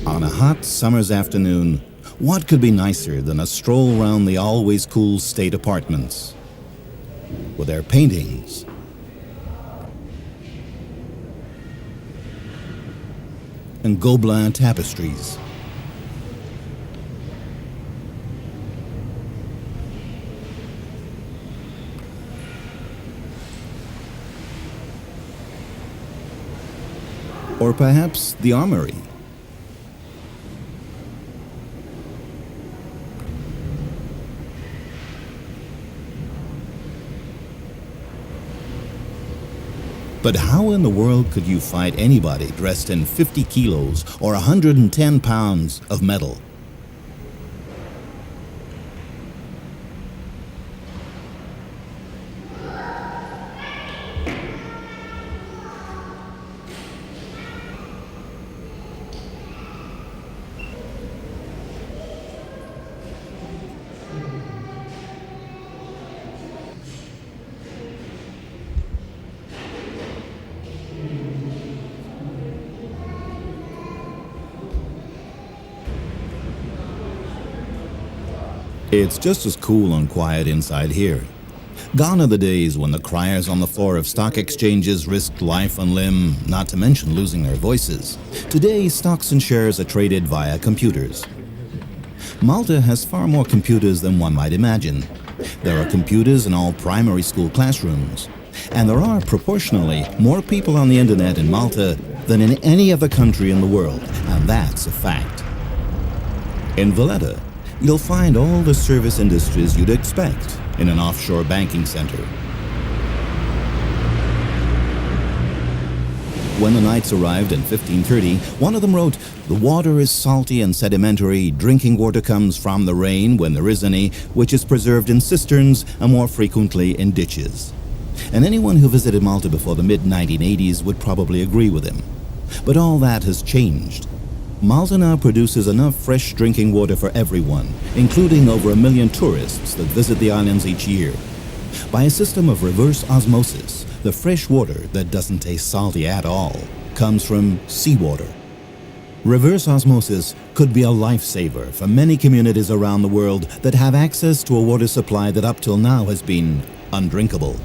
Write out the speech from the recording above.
On a hot summer's afternoon, what could be nicer than a stroll round the always cool state apartments with their paintings, and Gobelin tapestries, or perhaps the Armoury. But how in the world could you find anybody dressed in 50 kilos or 110 pounds of metal? It's just as cool and quiet inside here. Gone are the days when the criers on the floor of stock exchanges risked life and limb, not to mention losing their voices. Today, stocks and shares are traded via computers. Malta has far more computers than one might imagine. There are computers in all primary school classrooms. And there are, proportionally, more people on the internet in Malta than in any other country in the world, and that's a fact. In Valette, you'll find all the service industries you'd expect in an offshore banking center. When the Knights arrived in 1530, one of them wrote, "The water is salty and sedimentary. Drinking water comes from the rain, when there is any, which is preserved in cisterns and more frequently in ditches." And anyone who visited Malta before the mid-1980s would probably agree with him. But all that has changed. Malta now produces enough fresh drinking water for everyone, including over 1 million tourists that visit the islands each year. By a system of reverse osmosis, the fresh water that doesn't taste salty at all comes from seawater. Reverse osmosis could be a lifesaver for many communities around the world that have access to a water supply that up till now has been undrinkable.